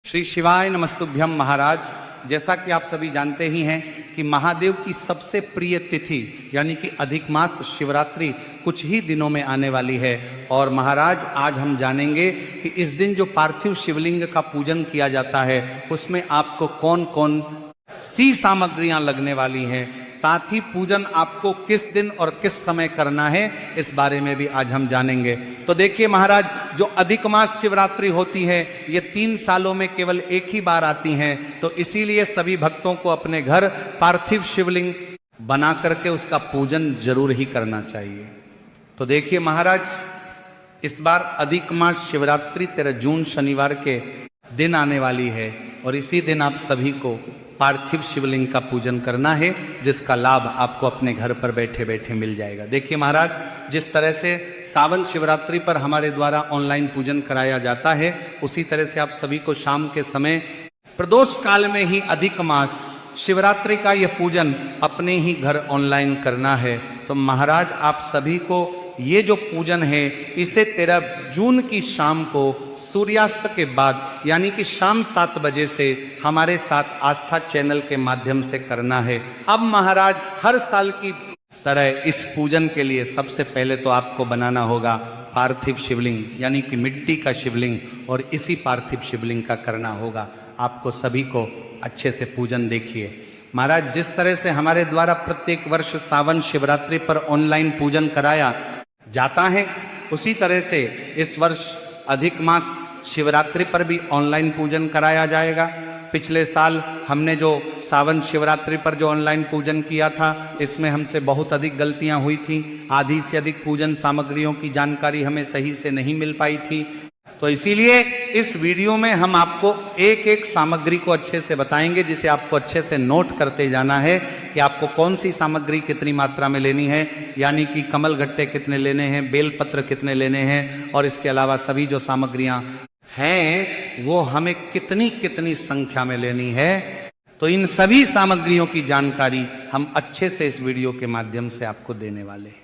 श्री शिवाय नमस्तुभ्यम महाराज। जैसा कि आप सभी जानते ही हैं कि महादेव की सबसे प्रिय तिथि यानी कि अधिक मास शिवरात्रि कुछ ही दिनों में आने वाली है। और महाराज आज हम जानेंगे कि इस दिन जो पार्थिव शिवलिंग का पूजन किया जाता है उसमें आपको कौन कौन सी सामग्रियां लगने वाली हैं, साथ ही पूजन आपको किस दिन और किस समय करना है इस बारे में भी आज हम जानेंगे। तो देखिए महाराज, जो अधिक मास शिवरात्रि होती है ये 3 सालों में केवल एक ही बार आती हैं, तो इसीलिए सभी भक्तों को अपने घर पार्थिव शिवलिंग बना करके उसका पूजन जरूर ही करना चाहिए। तो देखिए महाराज, इस बार अधिक मास शिवरात्रि 13 जून शनिवार के दिन आने वाली है और इसी दिन आप सभी को पार्थिव शिवलिंग का पूजन करना है, जिसका लाभ आपको अपने घर पर बैठे बैठे मिल जाएगा। देखिए महाराज, जिस तरह से सावन शिवरात्रि पर हमारे द्वारा ऑनलाइन पूजन कराया जाता है, उसी तरह से आप सभी को शाम के समय प्रदोष काल में ही अधिक मास शिवरात्रि का यह पूजन अपने ही घर ऑनलाइन करना है। तो महाराज आप सभी को ये जो पूजन है इसे 13 जून की शाम को सूर्यास्त के बाद यानी कि शाम 7 बजे से हमारे साथ आस्था चैनल के माध्यम से करना है। अब महाराज हर साल की तरह इस पूजन के लिए सबसे पहले तो आपको बनाना होगा पार्थिव शिवलिंग यानी कि मिट्टी का शिवलिंग, और इसी पार्थिव शिवलिंग का करना होगा आपको सभी को अच्छे से पूजन। देखिए महाराज, जिस तरह से हमारे द्वारा प्रत्येक वर्ष सावन शिवरात्रि पर ऑनलाइन पूजन कराया जाता है, उसी तरह से इस वर्ष अधिक मास शिवरात्रि पर भी ऑनलाइन पूजन कराया जाएगा। पिछले साल हमने जो सावन शिवरात्रि पर जो ऑनलाइन पूजन किया था इसमें हमसे बहुत अधिक गलतियां हुई थी, आधी से अधिक पूजन सामग्रियों की जानकारी हमें सही से नहीं मिल पाई थी। तो इसीलिए इस वीडियो में हम आपको एक एक सामग्री को अच्छे से बताएंगे, जिसे आपको अच्छे से नोट करते जाना है कि आपको कौन सी सामग्री कितनी मात्रा में लेनी है, यानी कि कमल गट्टे कितने लेने हैं, बेलपत्र कितने लेने हैं, और इसके अलावा सभी जो सामग्रियां हैं वो हमें कितनी कितनी संख्या में लेनी है। तो इन सभी सामग्रियों की जानकारी हम अच्छे से इस वीडियो के माध्यम से आपको देने वाले हैं।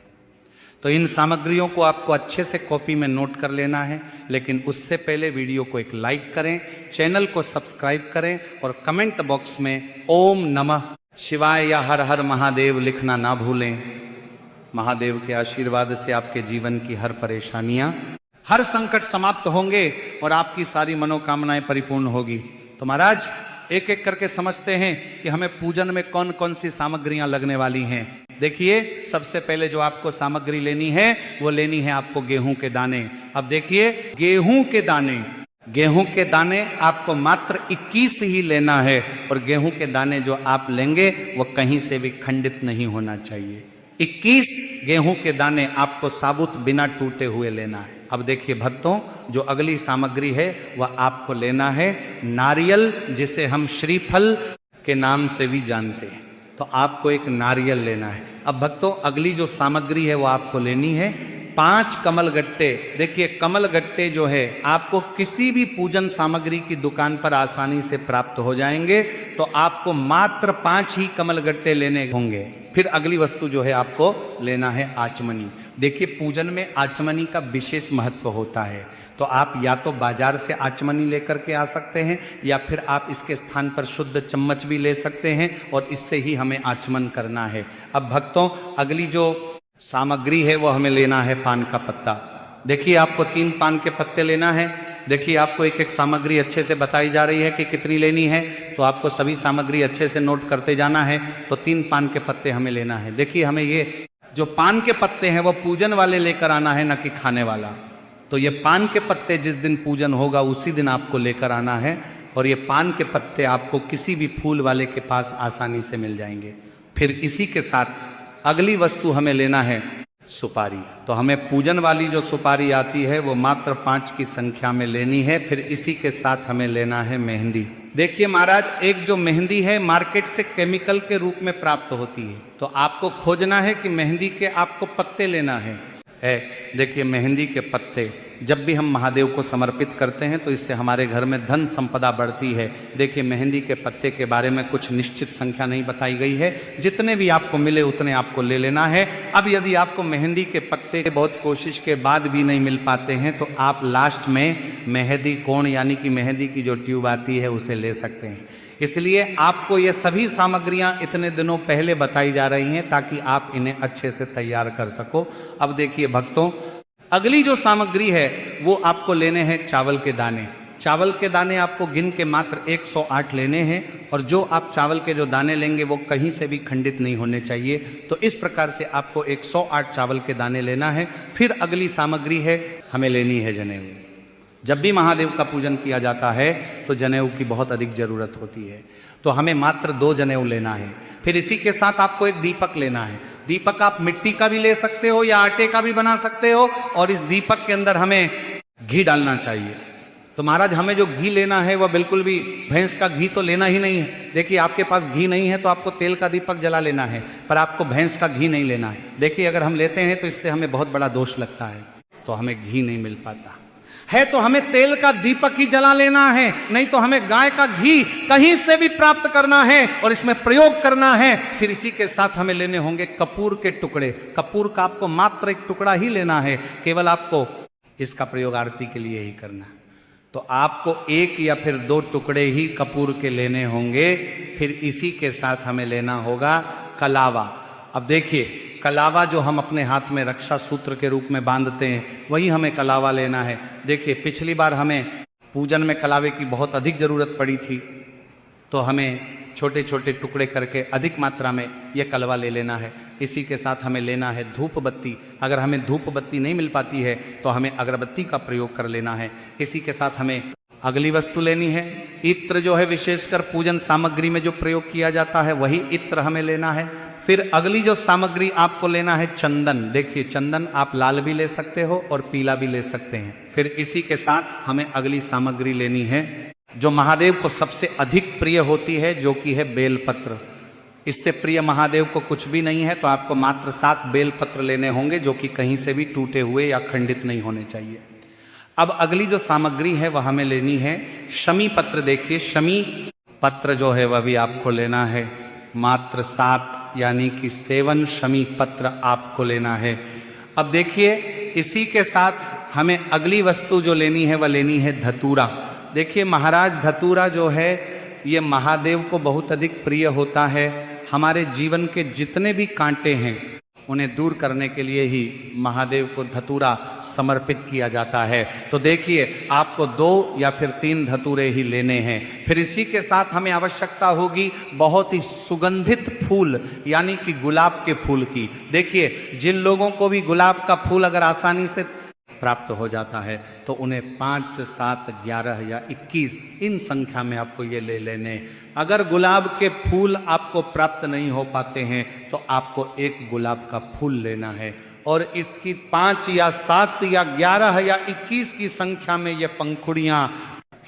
तो इन सामग्रियों को आपको अच्छे से कॉपी में नोट कर लेना है, लेकिन उससे पहले वीडियो को एक लाइक करें, चैनल को सब्सक्राइब करें और कमेंट बॉक्स में ओम नमः शिवाय या हर हर महादेव लिखना ना भूलें। महादेव के आशीर्वाद से आपके जीवन की हर परेशानियां, हर संकट समाप्त होंगे और आपकी सारी मनोकामनाएं परिपूर्ण होगी। तो महाराज एक एक करके समझते हैं कि हमें पूजन में कौन कौन सी सामग्रियां लगने वाली हैं। देखिए, सबसे पहले जो आपको सामग्री लेनी है वो लेनी है आपको गेहूं के दाने। अब देखिए, गेहूं के दाने आपको मात्र 21 ही लेना है, और गेहूं के दाने जो आप लेंगे वो कहीं से भी खंडित नहीं होना चाहिए। 21 गेहूं के दाने आपको साबुत बिना टूटे हुए लेना है। अब देखिए भक्तों, जो अगली सामग्री है वह आपको लेना है नारियल, जिसे हम श्रीफल के नाम से भी जानते हैं। तो आपको एक नारियल लेना है। अब भक्तों, अगली जो सामग्री है वो आपको लेनी है 5 कमल गट्टे। देखिए, कमल गट्टे जो है आपको किसी भी पूजन सामग्री की दुकान पर आसानी से प्राप्त हो जाएंगे, तो आपको मात्र 5 ही कमल गट्टे लेने होंगे। फिर अगली वस्तु जो है आपको लेना है आचमनी। देखिए, पूजन में आचमनी का विशेष महत्व होता है, तो आप या तो बाजार से आचमनी लेकर के आ सकते हैं या फिर आप इसके स्थान पर शुद्ध चम्मच भी ले सकते हैं, और इससे ही हमें आचमन करना है। अब भक्तों, अगली जो सामग्री है वो हमें लेना है पान का पत्ता। देखिए, आपको 3 पान के पत्ते लेना है। देखिए, आपको एक एक सामग्री अच्छे से बताई जा रही है कि कितनी लेनी है, तो आपको सभी सामग्री अच्छे से नोट करते जाना है। तो 3 पान के पत्ते हमें लेना है। देखिए, हमें ये जो पान के पत्ते हैं वो पूजन वाले लेकर आना है, न कि खाने वाला। तो ये पान के पत्ते जिस दिन पूजन होगा उसी दिन आपको लेकर आना है, और ये पान के पत्ते आपको किसी भी फूल वाले के पास आसानी से मिल जाएंगे। फिर इसी के साथ अगली वस्तु हमें लेना है सुपारी। तो हमें पूजन वाली जो सुपारी आती है वो मात्र 5 की संख्या में लेनी है। फिर इसी के साथ हमें लेना है मेहंदी। देखिए महाराज, एक जो मेहंदी है मार्केट से केमिकल के रूप में प्राप्त होती है, तो आपको खोजना है कि मेहंदी के आपको पत्ते लेना है। देखिए, मेहंदी के पत्ते जब भी हम महादेव को समर्पित करते हैं तो इससे हमारे घर में धन संपदा बढ़ती है। देखिए, मेहंदी के पत्ते के बारे में कुछ निश्चित संख्या नहीं बताई गई है, जितने भी आपको मिले उतने आपको ले लेना है। अब यदि आपको मेहंदी के पत्ते बहुत कोशिश के बाद भी नहीं मिल पाते हैं तो आप लास्ट में मेहंदी कोण यानी कि मेहंदी की जो ट्यूब आती है उसे ले सकते हैं। इसलिए आपको ये सभी सामग्रियां इतने दिनों पहले बताई जा रही हैं ताकि आप इन्हें अच्छे से तैयार कर सको। अब देखिए भक्तों, अगली जो सामग्री है वो आपको लेने हैं चावल के दाने। चावल के दाने आपको गिन के मात्र 108 लेने हैं और जो आप चावल के जो दाने लेंगे वो कहीं से भी खंडित नहीं होने चाहिए। तो इस प्रकार से आपको 108 चावल के दाने लेना है। फिर अगली सामग्री है, हमें लेनी है जनेऊ। जब भी महादेव का पूजन किया जाता है तो जनेऊ की बहुत अधिक जरूरत होती है, तो हमें मात्र 2 जनेऊ लेना है। फिर इसी के साथ आपको एक दीपक लेना है। दीपक आप मिट्टी का भी ले सकते हो या आटे का भी बना सकते हो और इस दीपक के अंदर हमें घी डालना चाहिए। तो महाराज हमें जो घी लेना है वह बिल्कुल भी भैंस का घी तो लेना ही नहीं है। देखिए, आपके पास घी नहीं है तो आपको तेल का दीपक जला लेना है, पर आपको भैंस का घी नहीं लेना है। देखिए, अगर हम लेते हैं तो इससे हमें बहुत बड़ा दोष लगता है, तो हमें घी नहीं मिल पाता है। तो हमें तेल का दीपक ही जला लेना है, नहीं तो हमें गाय का घी कहीं से भी प्राप्त करना है और इसमें प्रयोग करना है। फिर इसी के साथ हमें लेने होंगे कपूर के टुकड़े। कपूर का आपको मात्र एक टुकड़ा ही लेना है, केवल आपको इसका प्रयोग आरती के लिए ही करना है। तो आपको 1 या फिर 2 टुकड़े ही कपूर के लेने होंगे। फिर इसी के साथ हमें लेना होगा कलावा। अब देखिए, कलावा जो हम अपने हाथ में रक्षा सूत्र के रूप में बांधते हैं वही हमें कलावा लेना है। देखिए, पिछली बार हमें पूजन में कलावे की बहुत अधिक जरूरत पड़ी थी, तो हमें छोटे छोटे टुकड़े करके अधिक मात्रा में यह कलवा ले लेना है। इसी के साथ हमें लेना है धूप बत्ती। अगर हमें धूप बत्ती नहीं मिल पाती है तो हमें अगरबत्ती का प्रयोग कर लेना है। इसी के साथ हमें अगली वस्तु लेनी है इत्र, जो है विशेषकर पूजन सामग्री में जो प्रयोग किया जाता है वही इत्र हमें लेना है। फिर अगली जो सामग्री आपको लेना है चंदन। देखिए, चंदन आप लाल भी ले सकते हो और पीला भी ले सकते हैं। फिर इसी के साथ हमें अगली सामग्री लेनी है जो महादेव को सबसे अधिक प्रिय होती है, जो कि है बेलपत्र। इससे प्रिय महादेव को कुछ भी नहीं है, तो आपको मात्र 7 बेलपत्र लेने होंगे जो कि कहीं से भी टूटे हुए या खंडित नहीं होने चाहिए। अब अगली जो सामग्री है वह हमें लेनी है शमी पत्र। देखिए, शमी पत्र जो है वह भी आपको लेना है, मात्र 7 यानी कि 7 शमी पत्र आपको लेना है। अब देखिए, इसी के साथ हमें अगली वस्तु जो लेनी है वह लेनी है धतूरा। देखिए महाराज, धतूरा जो है ये महादेव को बहुत अधिक प्रिय होता है। हमारे जीवन के जितने भी कांटे हैं उन्हें दूर करने के लिए ही महादेव को धतूरा समर्पित किया जाता है। तो देखिए, आपको 2 या फिर 3 धतूरे ही लेने हैं। फिर इसी के साथ हमें आवश्यकता होगी बहुत ही सुगंधित फूल यानी कि गुलाब के फूल की। देखिए, जिन लोगों को भी गुलाब का फूल अगर आसानी से प्राप्त हो जाता है तो उन्हें 5, 7, 11 या 21 इन संख्या में आपको ये ले लेने। अगर गुलाब के फूल आपको प्राप्त नहीं हो पाते हैं तो आपको एक गुलाब का फूल लेना है और इसकी 5 या 7 या 11 या 21 की संख्या में ये पंखुड़ियां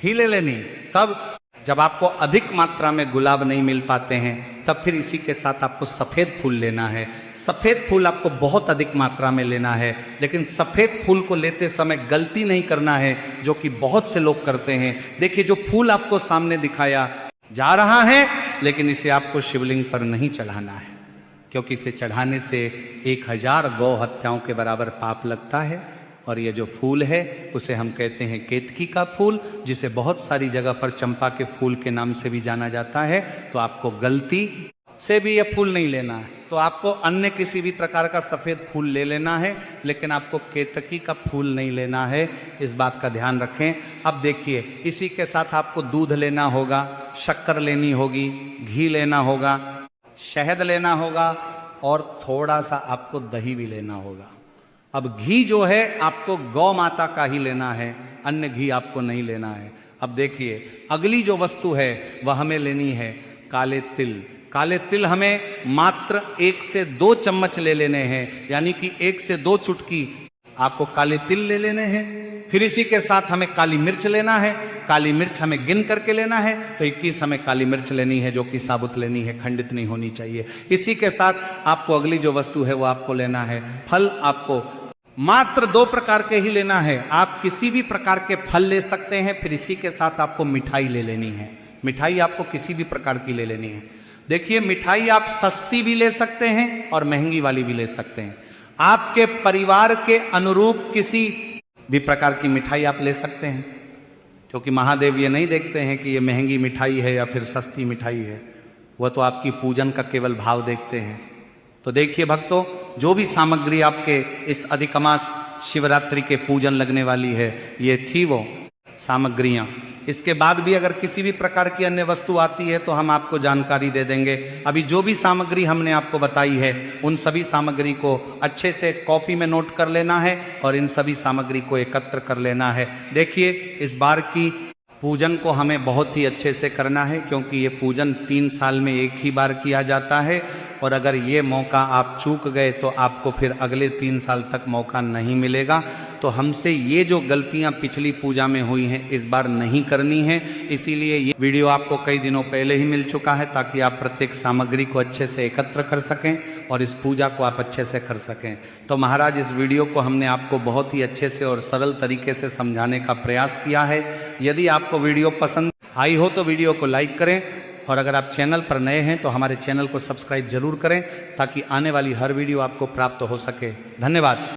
ही ले लेनी। तब जब आपको अधिक मात्रा में गुलाब नहीं मिल पाते हैं तब फिर इसी के साथ आपको सफ़ेद फूल लेना है। सफ़ेद फूल आपको बहुत अधिक मात्रा में लेना है, लेकिन सफ़ेद फूल को लेते समय गलती नहीं करना है जो कि बहुत से लोग करते हैं। देखिए, जो फूल आपको सामने दिखाया जा रहा है, लेकिन इसे आपको शिवलिंग पर नहीं चढ़ाना है, क्योंकि इसे चढ़ाने से 1000 गौ हत्याओं के बराबर पाप लगता है। और ये जो फूल है उसे हम कहते हैं केतकी का फूल, जिसे बहुत सारी जगह पर चंपा के फूल के नाम से भी जाना जाता है। तो आपको गलती से भी ये फूल नहीं लेना है, तो आपको अन्य किसी भी प्रकार का सफ़ेद फूल ले लेना है, लेकिन आपको केतकी का फूल नहीं लेना है। इस बात का ध्यान रखें। अब देखिए, इसी के साथ आपको दूध लेना होगा, शक्कर लेनी होगी, घी लेना होगा, शहद लेना होगा और थोड़ा सा आपको दही भी लेना होगा। अब घी जो है आपको गौ माता का ही लेना है, अन्य घी आपको नहीं लेना है। अब देखिए, अगली जो वस्तु है वह हमें लेनी है काले तिल। काले तिल हमें मात्र 1 से 2 चम्मच ले लेने हैं, यानी कि 1 से 2 चुटकी आपको काले तिल ले लेने हैं। फिर इसी के साथ हमें काली मिर्च लेना है। काली मिर्च हमें गिन करके लेना है, तो 21 हमें काली मिर्च लेनी है जो कि साबुत लेनी है, खंडित नहीं होनी चाहिए। इसी के साथ आपको अगली जो वस्तु है वो आपको लेना है फल। आपको मात्र 2 प्रकार के ही लेना है। आप किसी भी प्रकार के फल ले सकते हैं, फिर इसी के साथ आपको मिठाई ले लेनी है। मिठाई आपको किसी भी प्रकार की ले लेनी है। देखिए, मिठाई आप सस्ती भी ले सकते हैं और महंगी वाली भी ले सकते हैं। आपके परिवार के अनुरूप किसी भी प्रकार की मिठाई आप ले सकते हैं, क्योंकि महादेव ये नहीं देखते हैं कि ये महंगी मिठाई है या फिर सस्ती मिठाई है, वह तो आपकी पूजन का केवल भाव देखते हैं। तो देखिए भक्तों, जो भी सामग्री आपके इस अधिक मास शिवरात्रि के पूजन लगने वाली है, ये थी वो सामग्रियां। इसके बाद भी अगर किसी भी प्रकार की अन्य वस्तु आती है तो हम आपको जानकारी दे देंगे। अभी जो भी सामग्री हमने आपको बताई है, उन सभी सामग्री को अच्छे से कॉपी में नोट कर लेना है और इन सभी सामग्री को एकत्र कर लेना है। देखिए, इस बार की पूजन को हमें बहुत ही अच्छे से करना है, क्योंकि ये पूजन 3 साल में एक ही बार किया जाता है, और अगर ये मौका आप चूक गए तो आपको फिर अगले 3 साल तक मौका नहीं मिलेगा। तो हमसे ये जो गलतियां पिछली पूजा में हुई हैं, इस बार नहीं करनी है। इसीलिए ये वीडियो आपको कई दिनों पहले ही मिल चुका है, ताकि आप प्रत्येक सामग्री को अच्छे से एकत्र कर सकें और इस पूजा को आप अच्छे से कर सकें। तो महाराज, इस वीडियो को हमने आपको बहुत ही अच्छे से और सरल तरीके से समझाने का प्रयास किया है। यदि आपको वीडियो पसंद आई हो तो वीडियो को लाइक करें, और अगर आप चैनल पर नए हैं तो हमारे चैनल को सब्सक्राइब जरूर करें, ताकि आने वाली हर वीडियो आपको प्राप्त हो सके। धन्यवाद।